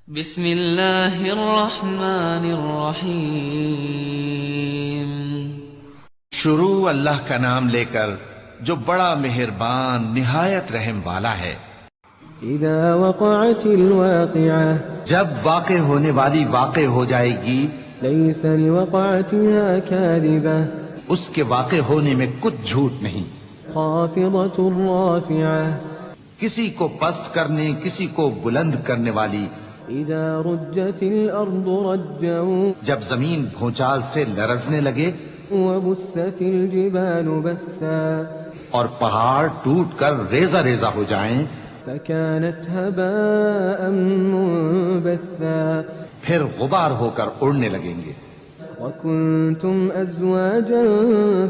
بسم اللہ الرحمن الرحیم۔ شروع اللہ کا نام لے کر جو بڑا مہربان نہایت رحم والا ہے۔ اذا وقعت الواقعہ، جب واقع ہونے والی واقع ہو جائے گی، لیس لوقعتها کاذبہ، اس کے واقع ہونے میں کچھ جھوٹ نہیں۔ خافضۃ رافعہ، کسی کو پست کرنے کسی کو بلند کرنے والی۔ اذا رجت الارض رجا، جب زمین بھونچال سے لرزنے لگے وبست الجبال بسا، اور پہاڑ ٹوٹ کر ریزہ ریزہ ہو جائیں، فكانت هباء منبثا، پھر غبار ہو کر اڑنے لگیں گے۔ وكنتم ازواجا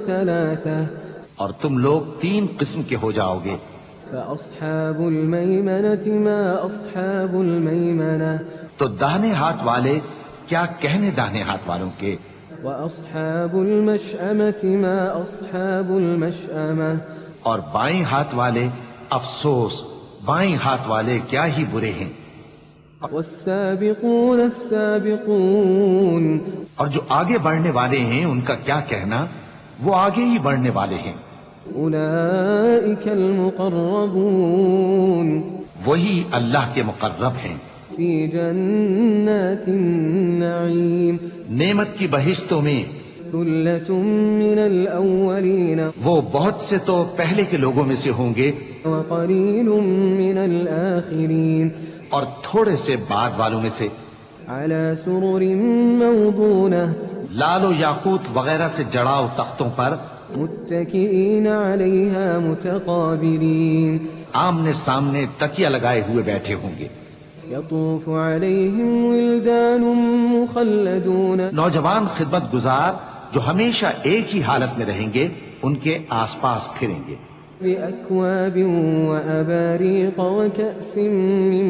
ثلاثة، اور تم لوگ 3 قسم کے ہو جاؤ گے۔ فأصحاب الميمنة ما أصحاب الميمنة، تو داہنے ہاتھ والے کیا کہنے داہنے ہاتھ والوں کے، وأصحاب المشأمة ما أصحاب المشأمة، اور بائیں ہاتھ والے افسوس بائیں ہاتھ والے کیا ہی برے ہیں۔ والسابقون السابقون، اور جو آگے بڑھنے والے ہیں ان کا کیا کہنا، وہ آگے ہی بڑھنے والے ہیں۔ أولئك المقربون، وہی اللہ کے مقرب ہیں۔ في جنات النعيم، نعمت کی بہشتوں میں، ثلة من الأولين وہ بہت سے تو پہلے کے لوگوں میں سے ہوں گے، وقليل من الآخرين، اور تھوڑے سے بعد والوں میں سے۔ على سرر موضونة، لال و یاقوت وغیرہ سے جڑاؤ تختوں پر، متكئين عليها متقابلين، آمنے سامنے تکیہ لگائے ہوئے بیٹھے ہوں گے۔ يطوف عليهم ولدان مخلدون، نوجوان خدمت گزار جو ہمیشہ ایک ہی حالت میں رہیں گے ان کے آس پاس پھریں گے۔ بأكواب وأباريق وكأس من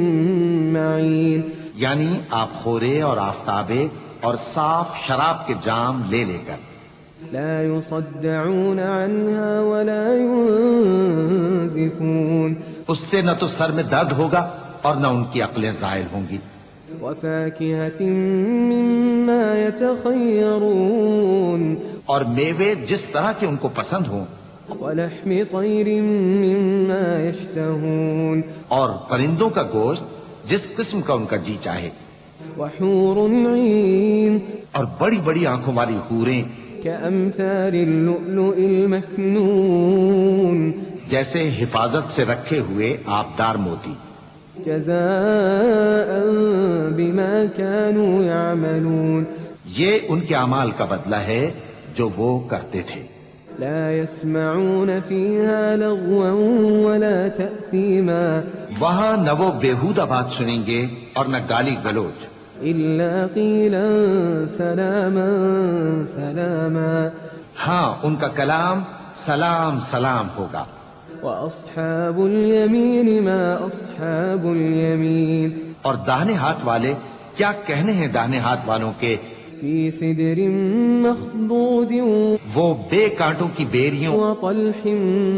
معين، یعنی آپ خورے اور آفتابے اور صاف شراب کے جام لے لے کر۔ لا يصدعون عنها ولا ينزفون، اس سے نہ تو سر میں درد ہوگا اور نہ ان کی عقلیں زائل ہوں گی۔ وفاكهة مما يتخيرون، اور میوے جس طرح کے ان کو پسند ہوں، ولحم طير مما يشتهون، اور پرندوں کا گوشت جس قسم کا ان کا جی چاہے، وحور عين اور بڑی بڑی آنکھوں والی حوریں كأمثال اللؤلؤ المكنون، جیسے حفاظت سے رکھے ہوئے آبدار موتی۔ جزاء بما كانوا يعملون، یہ ان کے اعمال کا بدلہ ہے جو وہ کرتے تھے۔ لا يسمعون فيها لغوا ولا تأثيما، وہاں نہ وہ بیہودہ بات سنیں گے اور نہ گالی گلوچ، إلا قيلا سلاما سلاما، ہاں ان کا کلام سلام سلام ہوگا۔ وأصحاب اليمين ما أصحاب اليمين، اور داہنے ہاتھ والے کیا کہنے ہیں داہنے ہاتھ والوں کے، في سدر مخضود وہ بے کانٹوں کی بیریوں وطلح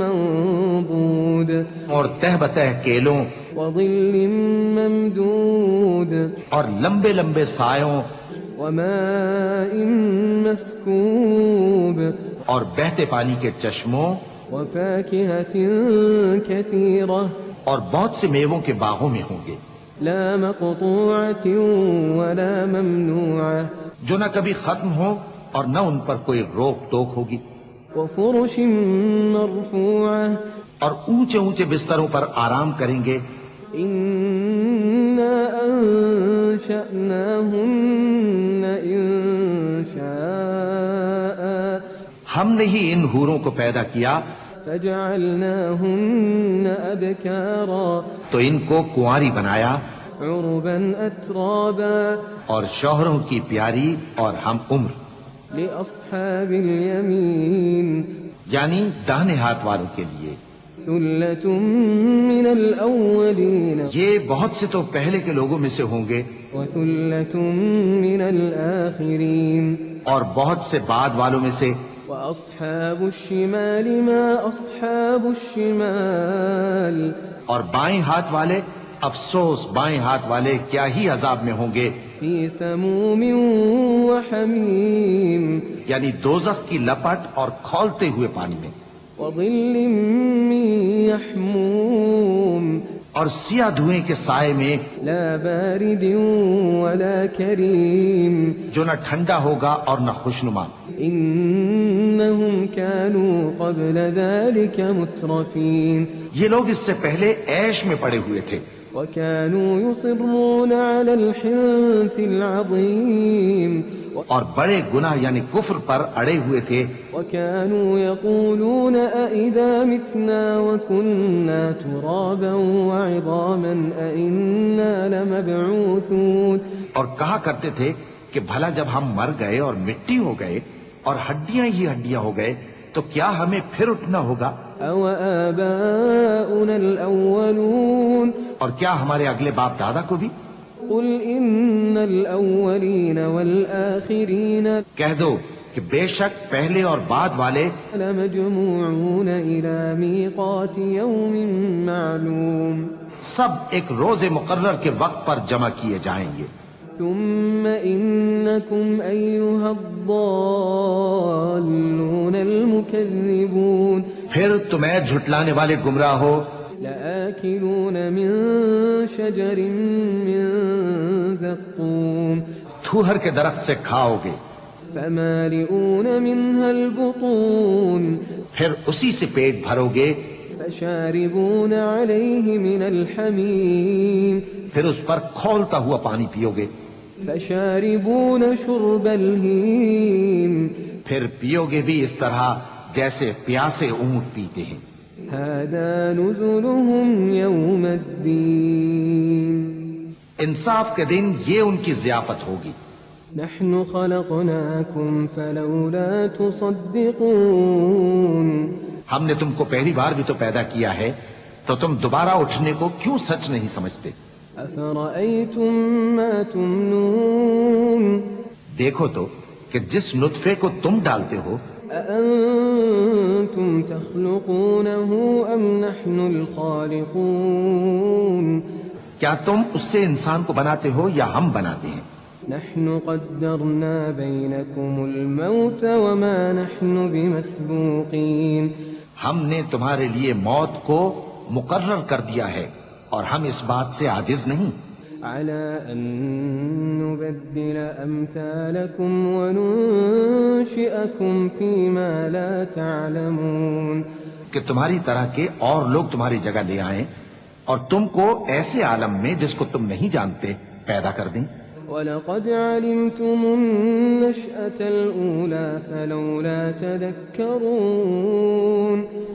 منضود، اور تہ بتہ کیلوں وظل ممدود، اور لمبے لمبے سایوں وماء مسكوب، اور بہتے پانی کے چشموں وفاكهة كثيرة، اور بہت سے میووں کے باغوں میں ہوں گے، لا مقطوعة ولا ممنوعة، جو نہ کبھی ختم ہو اور نہ ان پر کوئی روک ٹوک ہوگی، وفرش مرفوعة، اور اونچے اونچے بستروں پر آرام کریں گے۔ إنا أنشأناهن إنشاء، ہم نے ہی ان حوروں کو پیدا کیا فجعلناهن أبكارا، تو ان کو کنواری بنایا، عربا أترابا، اور شوہروں کی پیاری اور ہم عمر، لأصحاب اليمين، یعنی داہنے ہاتھ والوں کے لیے۔ ثلة من الأولين یہ بہت سے تو پہلے کے لوگوں میں سے ہوں گے وثلة من الآخرين، اور بہت سے بعد والوں میں سے۔ وأصحاب الشمال ما أصحاب الشمال، اور بائیں ہاتھ والے افسوس بائیں ہاتھ والے کیا ہی عذاب میں ہوں گے، فی سموم وحمیم یعنی دوزخ کی لپٹ اور کھولتے ہوئے پانی میں، وظل من یحموم اور سیاہ دھوئیں کے سائے میں، لا بارد ولا کریم جو نہ ٹھنڈا ہوگا اور نہ خوشنما۔ انہم كانوا قبل ذلك مترفین یہ لوگ اس سے پہلے عیش میں پڑے ہوئے تھے، وكانوا يصرون على الحنث العظیم اور بڑے گناہ یعنی کفر پر اڑے ہوئے تھے، وكانوا يقولون أئذا متنا وكنا ترابا وعظاما أئنا لمبعوثون اور کہا کرتے تھے کہ بھلا جب ہم مر گئے اور مٹی ہو گئے اور ہڈیاں ہی ہڈیاں ہو گئے تو کیا ہمیں پھر اٹھنا ہوگا؟ أو آباؤنا الأولون اور کیا ہمارے اگلے باپ دادا کو بھی؟ قل إن الأولين والآخرين کہہ دو کہ بے شک پہلے اور بعد والے لمجموعون إلى ميقات يوم معلوم سب ایک روز مقرر کے وقت پر جمع کیے جائیں گے، ثم إنكم أيها الضالون المكذبون پھر تمہیں جھٹلانے والے گمراہ ہو، لآكلون من شجر من زقوم تھوہر کے درخت سے کھاؤ گے، فمالئون منها البطون پھر اسی سے پیٹ بھرو گے، فشاربون عليه من الحميم پھر اس پر کھولتا ہوا پانی پیو گے، فشاربون شرب الهيم پھر پیو گے بھی اس طرح جیسے پیاسے اونٹ پیتے ہیں۔ هذا نزلهم يوم الدين انصاف کے دن یہ ان کی ضیافت ہوگی۔ نحن خلقناكم فلولا تصدقون ہم نے تم کو پہلی بار بھی تو پیدا کیا ہے تو تم دوبارہ اٹھنے کو کیوں سچ نہیں سمجھتے؟ أفرأيتم ما تمنون دیکھو تو کہ جس نطفے کو تم ڈالتے ہو، أأنتم تخلقونه أم نحن الخالقون کیا تم اس سے انسان کو بناتے ہو یا ہم بناتے ہیں؟ نحن قدرنا بينكم الموت وما نحن بمسبوقين ہم نے تمہارے لیے موت کو مقرر کر دیا ہے اور ہم اس بات سے عاجز نہیں، على أن نبدل أمثالكم وننشئكم فيما لا تعلمون کہ تمہاری طرح کے اور لوگ تمہاری جگہ لے آئیں اور تم کو ایسے عالم میں جس کو تم نہیں جانتے پیدا کر دیں۔ وَلَقَدْ عَلِمْتُمُ النَّشْأَةَ الْأُولَى فَلَوْلَا تَذَكَّرُونَ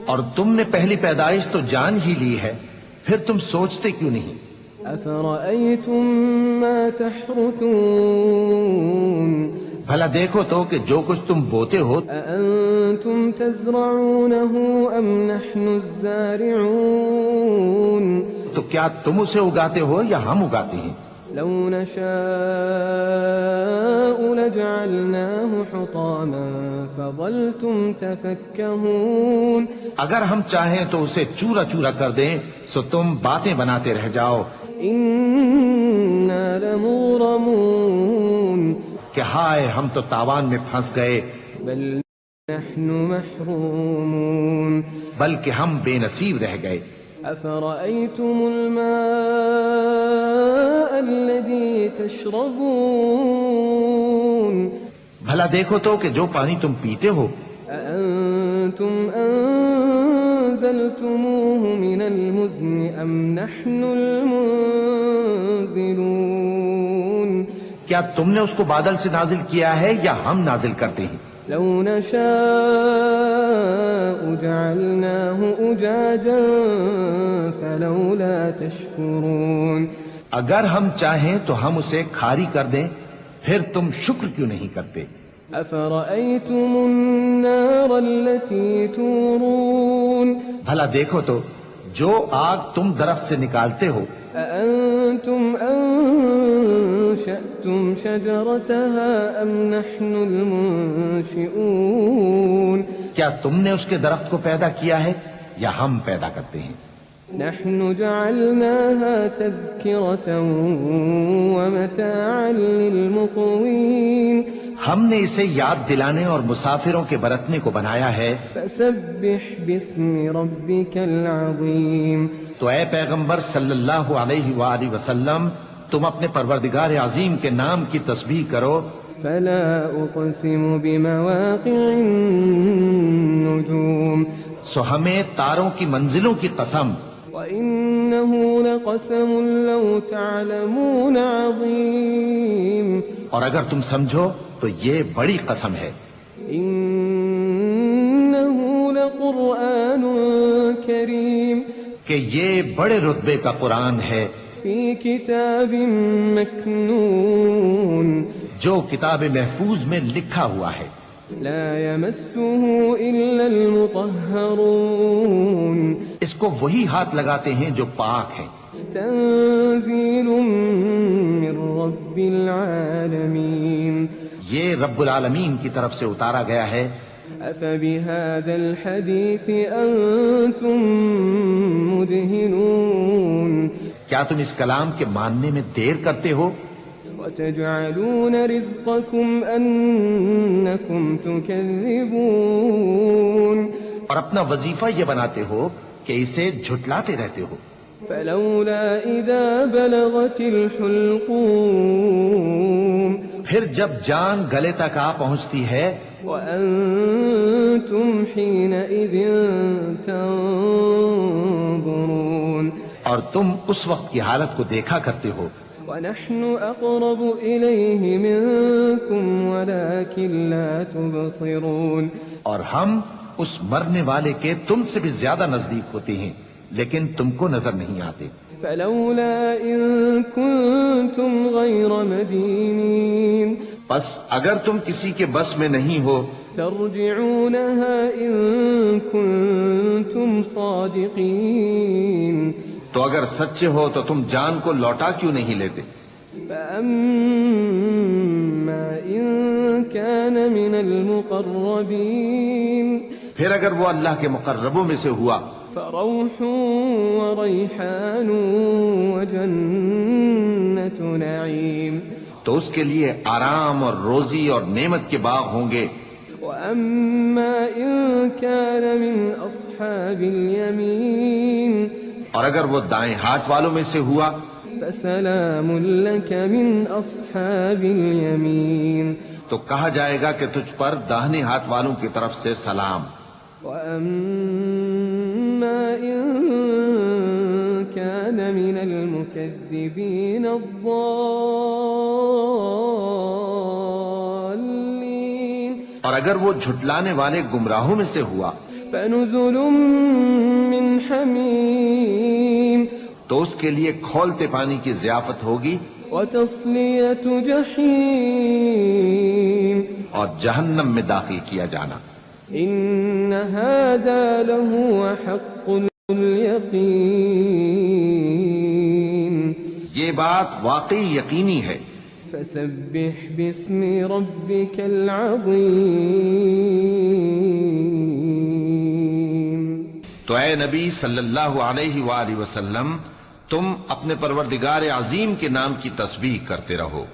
اور تم نے پہلی پیدائش تو جان ہی لی ہے، پھر تم سوچتے کیوں نہیں؟ أَفَرَأَيْتُم مَّا تَحْرُثُونَ بھلا دیکھو تو کہ جو کچھ تم بوتے ہو، أَأَنتُمْ تَزْرَعُونَهُ أَمْ نَحْنُ الزَّارِعُونَ تو کیا تم اسے اگاتے ہو یا ہم اگاتے ہیں؟ لو نشاء لجعلناه حطاما فظلتم تفكهون اگر ہم چاہیں تو اسے چورا چورا کر دیں سو تم باتیں بناتے رہ جاؤ إنا لمغرمون کہ ہائے ہم تو تاوان میں پھنس گئے، بل نحن محرومون بلکہ ہم بے نصیب رہ گئے۔ أفرأيتم الماء الذي تشربون بھلا دیکھو تو کہ جو پانی تم پیتے ہو، أأنتم أنزلتموه من المزن أم نحن المنزلون کیا تم نے اس کو بادل سے نازل کیا ہے یا ہم نازل کرتے ہیں؟ لو نشاء جعلناه أجاجا فلولا تشكرون اگر ہم چاہیں تو ہم اسے کھاری کر دیں، پھر تم شکر کیوں نہیں کرتے؟ أفرأيتم النار التي تورون بھلا دیکھو تو جو آگ تم درخت سے نکالتے ہو، أأنتم أنشأتم شجرتها أم نحن المنشئون کیا تم نے اس کے درخت کو پیدا کیا ہے یا ہم پیدا کرتے ہیں؟ نحن جعلناها تذكرة ومتاعا للمقوين ہم نے اسے یاد دلانے اور مسافروں کے برتنے کو بنایا ہے. فسبح باسم ربك العظيم تو اے پیغمبر صلی اللہ علیہ وآلہ وسلم تم اپنے پروردگار عظیم کے نام کی تسبیح کرو. فلا أقسم بمواقع النجوم سو ہمیں تاروں کی منزلوں کی قسم. وإنه لقسم لو تعلمون عظيم اور اگر تم سمجھو تو یہ بڑی قسم ہے. إنه لقرآن كريم کہ یہ بڑے رتبے کا قرآن ہے في كتاب مكنون جو کتاب محفوظ میں لکھا ہوا ہے. لا يمسه إلا المطهرون اس کو وہی ہاتھ لگاتے ہیں جو پاک ہیں. تنزيل من رب العالمين یہ رب العالمین کی طرف سے اتارا گیا ہے. أفبهذا الحديث أنتم مدهنون کیا تم اس کلام کے ماننے میں دیر کرتے ہو؟ وتجعلون رزقكم أنكم تكذبون اور اپنا وظیفہ یہ بناتے ہو کہ اسے جھٹلاتے رہتے ہو. فلولا إذا بلغت الحلقوم پھر جب جان گلے تک آ پہنچتی ہے وأنتم حينئذ تنظرون اور تم اس وقت کی حالت کو دیکھا کرتے ہو. ونحن أقرب إليه منكم ولكن لا تبصرون اور ہم اس مرنے والے کے تم سے بھی زیادہ نزدیک ہوتے ہیں لیکن تم کو نظر نہیں آتے. فلولا إن كنتم غير مدينين بس اگر تم کسی کے بس میں نہیں ہو ترجعونها إن كنتم صادقين تو اگر سچے ہو تو تم جان کو لوٹا کیوں نہیں لیتے؟ فأما إن كان من المقربين پھر اگر وہ اللہ کے مقربوں میں سے ہوا فروح وريحان وجنة نعيم تو اس کے لیے آرام اور روزی اور نعمت کے باغ ہوں گے. وأما إن كان من أصحاب اليمين اور اگر وہ دائیں ہاتھ والوں میں سے ہوا فسلام لك من أصحاب اليمين تو کہا جائے گا کہ تجھ پر داہنے ہاتھ والوں کی طرف سے سلام. وأما إن كان من المكذبين الضالين اور اگر وہ جھٹلانے والے گمراہوں میں سے ہوا فنزل من حميم تو اس کے لیے کھولتے پانی کی ضیافت ہوگی وتصلية جحيم اور جہنم میں داخل کیا جانا. إن هذا لهو حق اليقين یہ بات واقعی یقینی ہے. فسبح باسم ربك العظيم تو اے نبی صلی اللہ علیہ وآلہ وسلم تم اپنے پروردگار عظیم کے نام کی تسبیح کرتے رہو.